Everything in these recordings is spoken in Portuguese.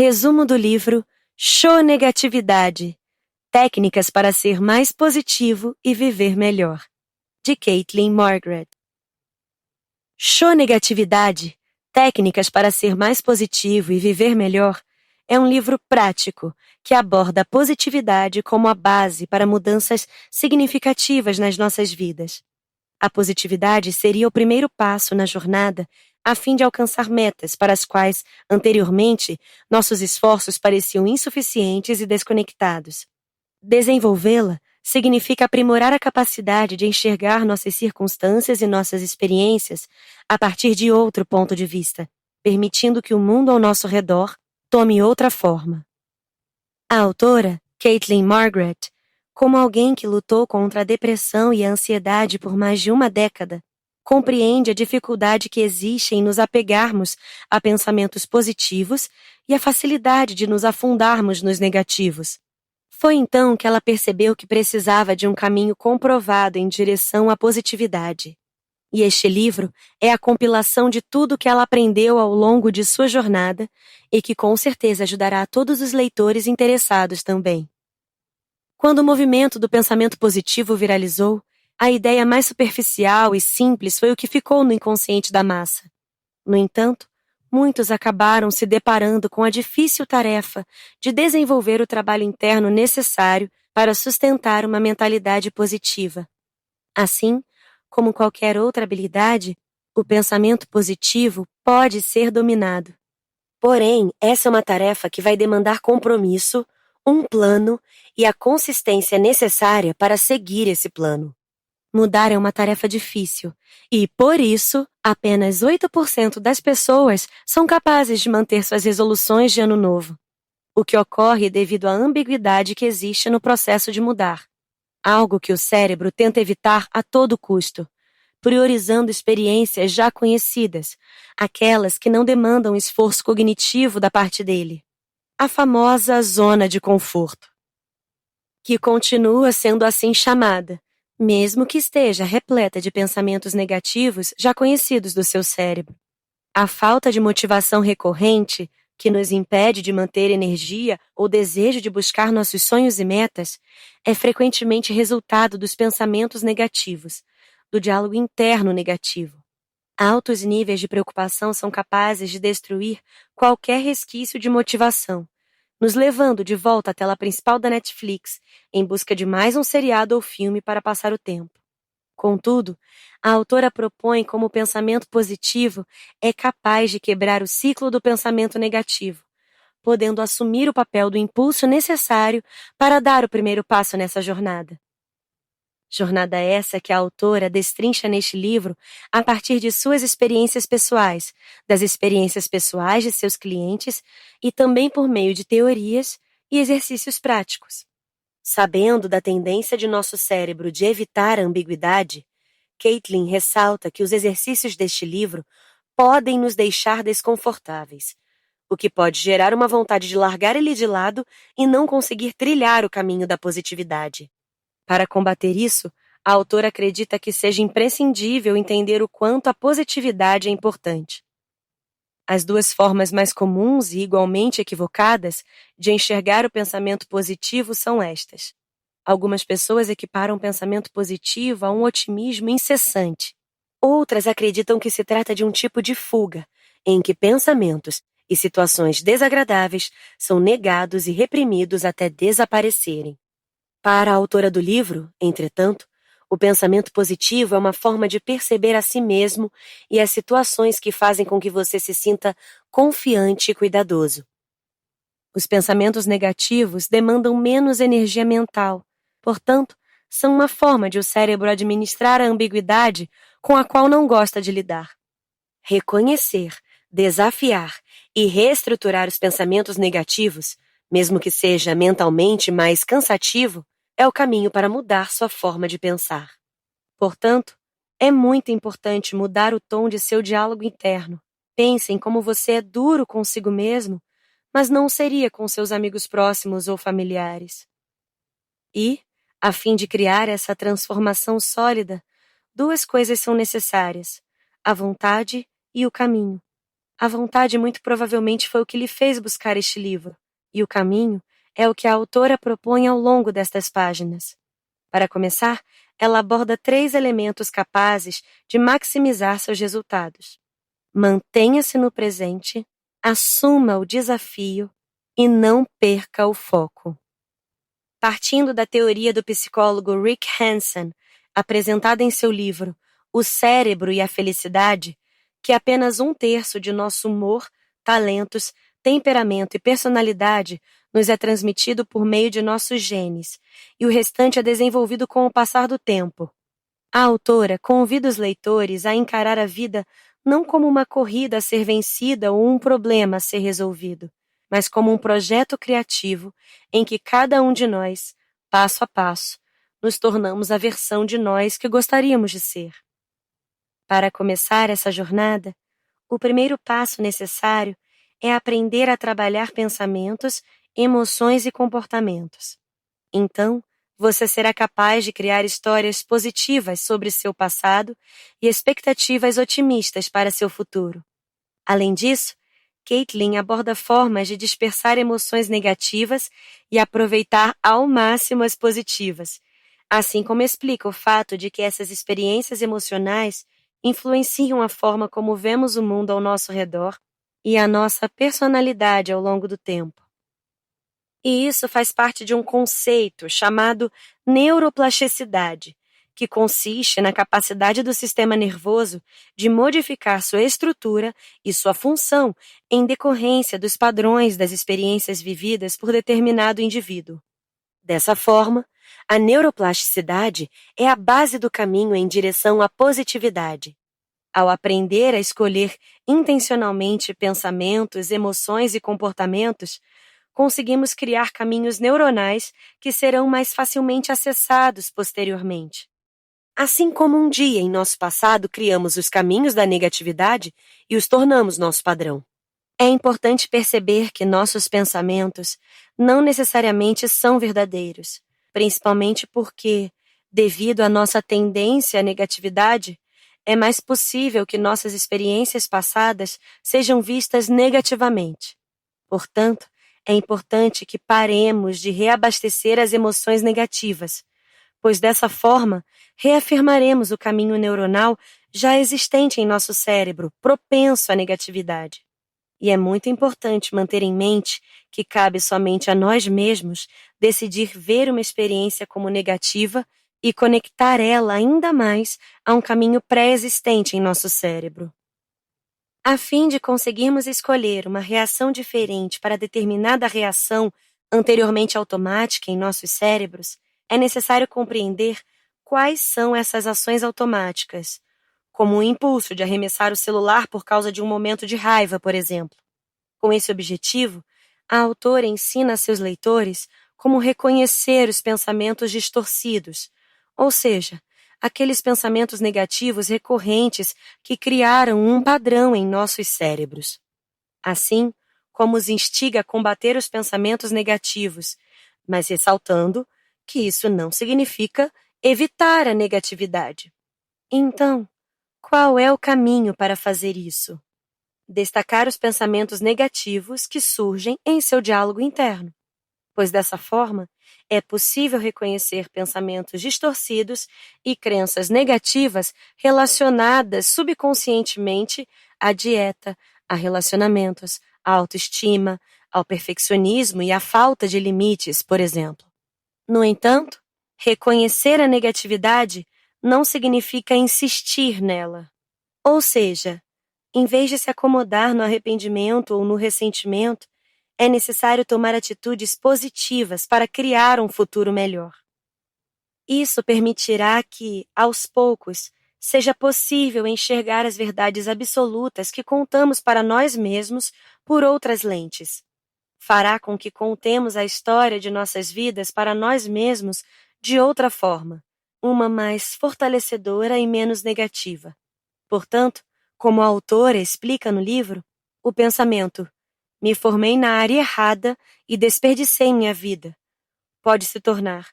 Resumo do livro Show Negatividade: Técnicas para ser mais positivo e viver melhor, de Caitlin Margaret. Show Negatividade: Técnicas para ser mais positivo e viver melhor é um livro prático que aborda a positividade como a base para mudanças significativas nas nossas vidas. A positividade seria o primeiro passo na jornada a fim de alcançar metas para as quais, anteriormente, nossos esforços pareciam insuficientes e desconectados. Desenvolvê-la significa aprimorar a capacidade de enxergar nossas circunstâncias e nossas experiências a partir de outro ponto de vista, permitindo que o mundo ao nosso redor tome outra forma. A autora, Caitlin Margaret, como alguém que lutou contra a depressão e a ansiedade por mais de uma década, compreende a dificuldade que existe em nos apegarmos a pensamentos positivos e a facilidade de nos afundarmos nos negativos. Foi então que ela percebeu que precisava de um caminho comprovado em direção à positividade. E este livro é a compilação de tudo que ela aprendeu ao longo de sua jornada e que com certeza ajudará a todos os leitores interessados também. Quando o movimento do pensamento positivo viralizou, a ideia mais superficial e simples foi o que ficou no inconsciente da massa. No entanto, muitos acabaram se deparando com a difícil tarefa de desenvolver o trabalho interno necessário para sustentar uma mentalidade positiva. Assim, como qualquer outra habilidade, o pensamento positivo pode ser dominado. Porém, essa é uma tarefa que vai demandar compromisso, um plano e a consistência necessária para seguir esse plano. Mudar é uma tarefa difícil e, por isso, apenas 8% das pessoas são capazes de manter suas resoluções de ano novo. O que ocorre devido à ambiguidade que existe no processo de mudar. Algo que o cérebro tenta evitar a todo custo, priorizando experiências já conhecidas, aquelas que não demandam esforço cognitivo da parte dele. A famosa zona de conforto, que continua sendo assim chamada, mesmo que esteja repleta de pensamentos negativos já conhecidos do seu cérebro. A falta de motivação recorrente, que nos impede de manter energia ou desejo de buscar nossos sonhos e metas, é frequentemente resultado dos pensamentos negativos, do diálogo interno negativo. Altos níveis de preocupação são capazes de destruir qualquer resquício de motivação, nos levando de volta à tela principal da Netflix em busca de mais um seriado ou filme para passar o tempo. Contudo, a autora propõe como o pensamento positivo é capaz de quebrar o ciclo do pensamento negativo, podendo assumir o papel do impulso necessário para dar o primeiro passo nessa jornada. Jornada essa que a autora destrincha neste livro a partir de suas experiências pessoais, das experiências pessoais de seus clientes e também por meio de teorias e exercícios práticos. Sabendo da tendência de nosso cérebro de evitar a ambiguidade, Caitlin ressalta que os exercícios deste livro podem nos deixar desconfortáveis, o que pode gerar uma vontade de largar ele de lado e não conseguir trilhar o caminho da positividade. Para combater isso, a autora acredita que seja imprescindível entender o quanto a positividade é importante. As duas formas mais comuns e igualmente equivocadas de enxergar o pensamento positivo são estas. Algumas pessoas equiparam o pensamento positivo a um otimismo incessante. Outras acreditam que se trata de um tipo de fuga, em que pensamentos e situações desagradáveis são negados e reprimidos até desaparecerem. Para a autora do livro, entretanto, o pensamento positivo é uma forma de perceber a si mesmo e as situações que fazem com que você se sinta confiante e cuidadoso. Os pensamentos negativos demandam menos energia mental, portanto, são uma forma de o cérebro administrar a ambiguidade com a qual não gosta de lidar. Reconhecer, desafiar e reestruturar os pensamentos negativos, mesmo que seja mentalmente mais cansativo, é o caminho para mudar sua forma de pensar. Portanto, é muito importante mudar o tom de seu diálogo interno. Pense em como você é duro consigo mesmo, mas não seria com seus amigos próximos ou familiares. E, a fim de criar essa transformação sólida, duas coisas são necessárias: a vontade e o caminho. A vontade muito provavelmente foi o que lhe fez buscar este livro, e o caminho é o que a autora propõe ao longo destas páginas. Para começar, ela aborda 3 elementos capazes de maximizar seus resultados. Mantenha-se no presente, assuma o desafio e não perca o foco. Partindo da teoria do psicólogo Rick Hanson, apresentada em seu livro O Cérebro e a Felicidade, que apenas 1/3 de nosso humor, talentos, temperamento e personalidade nos é transmitido por meio de nossos genes, e o restante é desenvolvido com o passar do tempo. A autora convida os leitores a encarar a vida não como uma corrida a ser vencida ou um problema a ser resolvido, mas como um projeto criativo em que cada um de nós, passo a passo, nos tornamos a versão de nós que gostaríamos de ser. Para começar essa jornada, o primeiro passo necessário é aprender a trabalhar pensamentos, emoções e comportamentos. Então, você será capaz de criar histórias positivas sobre seu passado e expectativas otimistas para seu futuro. Além disso, Caitlin aborda formas de dispersar emoções negativas e aproveitar ao máximo as positivas, assim como explica o fato de que essas experiências emocionais influenciam a forma como vemos o mundo ao nosso redor e a nossa personalidade ao longo do tempo. E isso faz parte de um conceito chamado neuroplasticidade, que consiste na capacidade do sistema nervoso de modificar sua estrutura e sua função em decorrência dos padrões das experiências vividas por determinado indivíduo. Dessa forma, a neuroplasticidade é a base do caminho em direção à positividade. Ao aprender a escolher intencionalmente pensamentos, emoções e comportamentos, conseguimos criar caminhos neuronais que serão mais facilmente acessados posteriormente. Assim como um dia em nosso passado criamos os caminhos da negatividade e os tornamos nosso padrão. É importante perceber que nossos pensamentos não necessariamente são verdadeiros, principalmente porque, devido à nossa tendência à negatividade, é mais possível que nossas experiências passadas sejam vistas negativamente. Portanto, é importante que paremos de reabastecer as emoções negativas, pois dessa forma reafirmaremos o caminho neuronal já existente em nosso cérebro, propenso à negatividade. E é muito importante manter em mente que cabe somente a nós mesmos decidir ver uma experiência como negativa e conectar ela ainda mais a um caminho pré-existente em nosso cérebro. A fim de conseguirmos escolher uma reação diferente para determinada reação anteriormente automática em nossos cérebros, é necessário compreender quais são essas ações automáticas, como o impulso de arremessar o celular por causa de um momento de raiva, por exemplo. Com esse objetivo, a autora ensina a seus leitores como reconhecer os pensamentos distorcidos, ou seja, aqueles pensamentos negativos recorrentes que criaram um padrão em nossos cérebros. Assim, como os instiga a combater os pensamentos negativos, mas ressaltando que isso não significa evitar a negatividade. Então, qual é o caminho para fazer isso? Destacar os pensamentos negativos que surgem em seu diálogo interno, pois dessa forma é possível reconhecer pensamentos distorcidos e crenças negativas relacionadas subconscientemente à dieta, a relacionamentos, à autoestima, ao perfeccionismo e à falta de limites, por exemplo. No entanto, reconhecer a negatividade não significa insistir nela. Ou seja, em vez de se acomodar no arrependimento ou no ressentimento, é necessário tomar atitudes positivas para criar um futuro melhor. Isso permitirá que, aos poucos, seja possível enxergar as verdades absolutas que contamos para nós mesmos por outras lentes. Fará com que contemos a história de nossas vidas para nós mesmos de outra forma, uma mais fortalecedora e menos negativa. Portanto, como a autora explica no livro, o pensamento "me formei na área errada e desperdicei minha vida" pode se tornar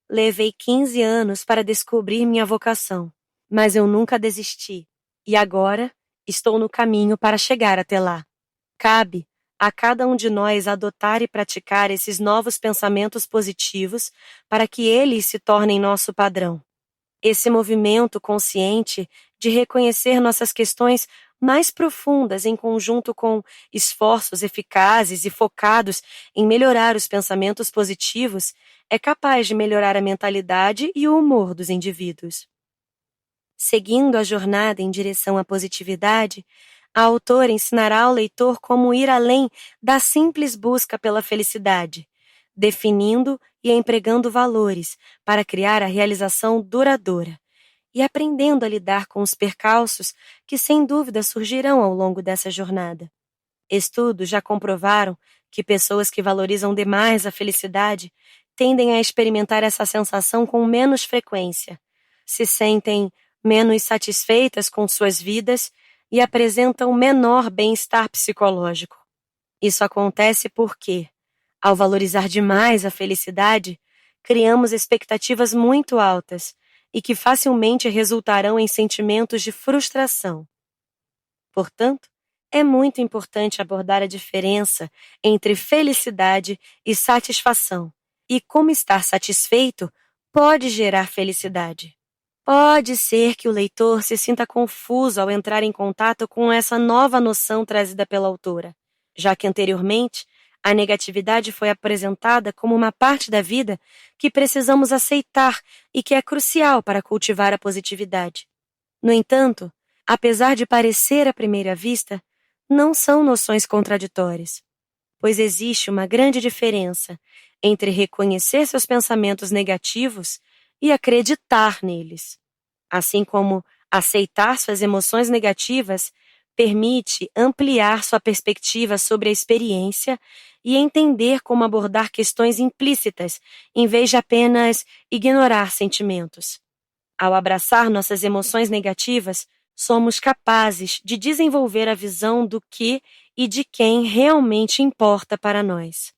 "levei 15 anos para descobrir minha vocação, mas eu nunca desisti, e agora Estou no caminho para chegar até lá. Cabe a cada um de nós adotar e praticar esses novos pensamentos positivos para que eles se tornem nosso padrão. Esse movimento consciente de reconhecer nossas questões mais profundas em conjunto com esforços eficazes e focados em melhorar os pensamentos positivos é capaz de melhorar a mentalidade e o humor dos indivíduos. Seguindo a jornada em direção à positividade, a autora ensinará ao leitor como ir além da simples busca pela felicidade, definindo e empregando valores para criar a realização duradoura e aprendendo a lidar com os percalços que sem dúvida surgirão ao longo dessa jornada. Estudos já comprovaram que pessoas que valorizam demais a felicidade tendem a experimentar essa sensação com menos frequência, se sentem menos satisfeitas com suas vidas e apresentam menor bem-estar psicológico. Isso acontece porque, ao valorizar demais a felicidade, criamos expectativas muito altas e que facilmente resultarão em sentimentos de frustração. Portanto, é muito importante abordar a diferença entre felicidade e satisfação e como estar satisfeito pode gerar felicidade. Pode ser que o leitor se sinta confuso ao entrar em contato com essa nova noção trazida pela autora, já que anteriormente a negatividade foi apresentada como uma parte da vida que precisamos aceitar e que é crucial para cultivar a positividade. No entanto, apesar de parecer à primeira vista, não são noções contraditórias, pois existe uma grande diferença entre reconhecer seus pensamentos negativos e acreditar neles. Assim como aceitar suas emoções negativas permite ampliar sua perspectiva sobre a experiência e entender como abordar questões implícitas, em vez de apenas ignorar sentimentos. Ao abraçar nossas emoções negativas, somos capazes de desenvolver a visão do que e de quem realmente importa para nós.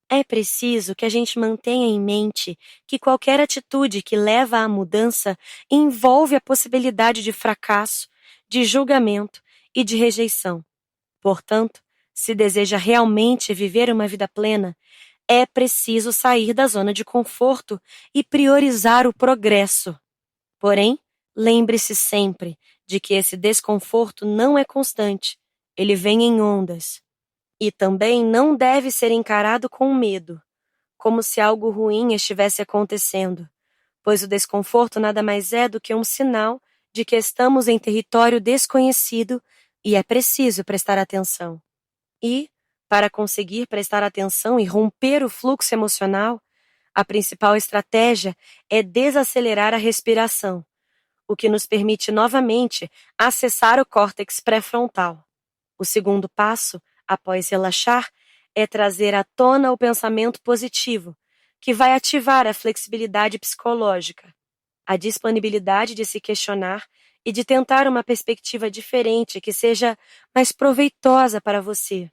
É preciso que a gente mantenha em mente que qualquer atitude que leva à mudança envolve a possibilidade de fracasso, de julgamento e de rejeição. Portanto, se deseja realmente viver uma vida plena, é preciso sair da zona de conforto e priorizar o progresso. Porém, lembre-se sempre de que esse desconforto não é constante, ele vem em ondas. E também não deve ser encarado com medo, como se algo ruim estivesse acontecendo, pois o desconforto nada mais é do que um sinal de que estamos em território desconhecido e é preciso prestar atenção. E, para conseguir prestar atenção e romper o fluxo emocional, a principal estratégia é desacelerar a respiração, o que nos permite novamente acessar o córtex pré-frontal. O segundo passo, após relaxar, é trazer à tona o pensamento positivo, que vai ativar a flexibilidade psicológica, a disponibilidade de se questionar e de tentar uma perspectiva diferente que seja mais proveitosa para você.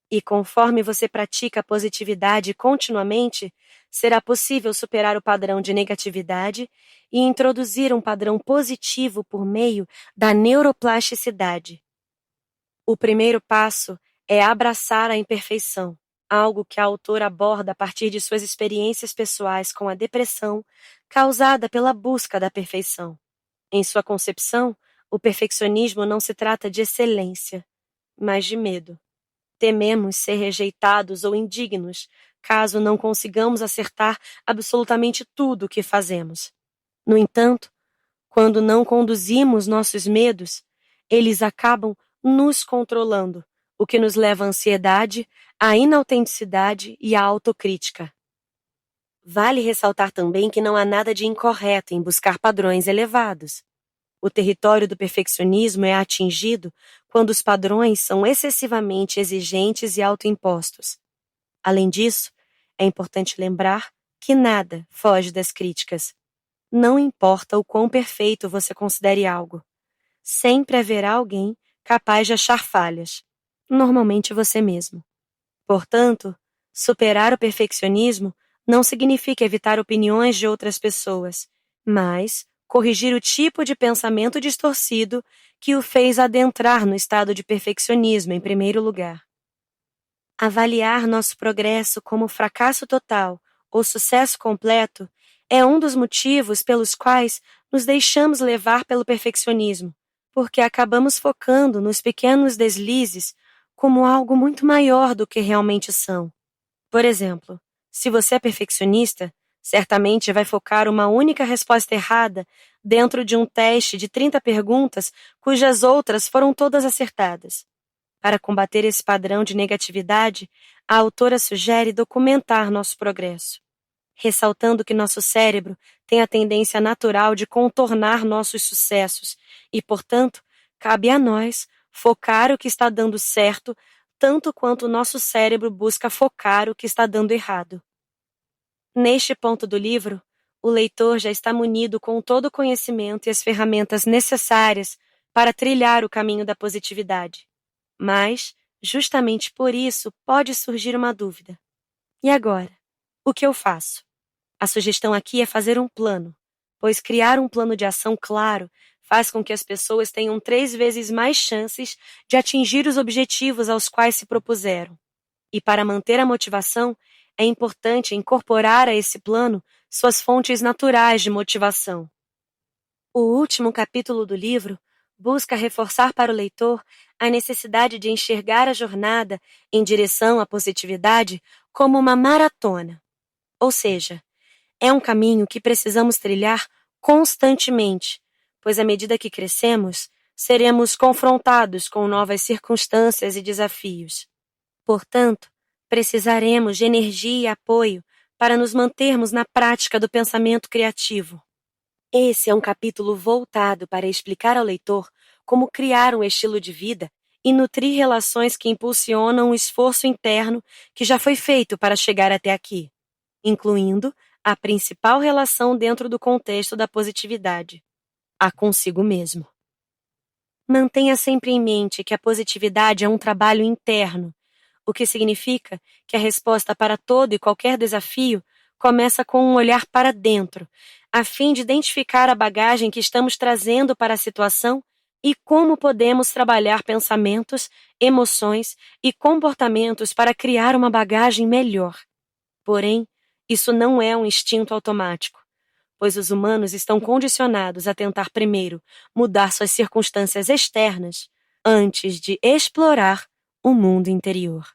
E conforme você pratica a positividade continuamente, será possível superar o padrão de negatividade e introduzir um padrão positivo por meio da neuroplasticidade. O primeiro passo é abraçar a imperfeição, algo que a autora aborda a partir de suas experiências pessoais com a depressão causada pela busca da perfeição. Em sua concepção, o perfeccionismo não se trata de excelência, mas de medo. Tememos ser rejeitados ou indignos, caso não consigamos acertar absolutamente tudo o que fazemos. No entanto, quando não conduzimos nossos medos, eles acabam nos controlando, o que nos leva à ansiedade, à inautenticidade e à autocrítica. Vale ressaltar também que não há nada de incorreto em buscar padrões elevados. O território do perfeccionismo é atingido quando os padrões são excessivamente exigentes e autoimpostos. Além disso, é importante lembrar que nada foge das críticas. Não importa o quão perfeito você considere algo. Sempre haverá alguém capaz de achar falhas, normalmente você mesmo. Portanto, superar o perfeccionismo não significa evitar opiniões de outras pessoas, mas corrigir o tipo de pensamento distorcido que o fez adentrar no estado de perfeccionismo em primeiro lugar. Avaliar nosso progresso como fracasso total ou sucesso completo é um dos motivos pelos quais nos deixamos levar pelo perfeccionismo, porque acabamos focando nos pequenos deslizes como algo muito maior do que realmente são. Por exemplo, se você é perfeccionista, certamente vai focar uma única resposta errada dentro de um teste de 30 perguntas cujas outras foram todas acertadas. Para combater esse padrão de negatividade, a autora sugere documentar nosso progresso, ressaltando que nosso cérebro tem a tendência natural de contornar nossos sucessos e, portanto, cabe a nós focar o que está dando certo tanto quanto o nosso cérebro busca focar o que está dando errado. Neste ponto do livro, o leitor já está munido com todo o conhecimento e as ferramentas necessárias para trilhar o caminho da positividade. Mas, justamente por isso, pode surgir uma dúvida. E agora? O que eu faço? A sugestão aqui é fazer um plano, pois criar um plano de ação claro faz com que as pessoas tenham 3 vezes mais chances de atingir os objetivos aos quais se propuseram. E para manter a motivação, é importante incorporar a esse plano suas fontes naturais de motivação. O último capítulo do livro busca reforçar para o leitor a necessidade de enxergar a jornada em direção à positividade como uma maratona. Ou seja, é um caminho que precisamos trilhar constantemente, pois à medida que crescemos, seremos confrontados com novas circunstâncias e desafios. Portanto, precisaremos de energia e apoio para nos mantermos na prática do pensamento criativo. Esse é um capítulo voltado para explicar ao leitor como criar um estilo de vida e nutrir relações que impulsionam o esforço interno que já foi feito para chegar até aqui, incluindo a principal relação dentro do contexto da positividade, a consigo mesmo. Mantenha sempre em mente que a positividade é um trabalho interno, o que significa que a resposta para todo e qualquer desafio começa com um olhar para dentro, a fim de identificar a bagagem que estamos trazendo para a situação e como podemos trabalhar pensamentos, emoções e comportamentos para criar uma bagagem melhor. Porém, isso não é um instinto automático, pois os humanos estão condicionados a tentar primeiro mudar suas circunstâncias externas antes de explorar o mundo interior.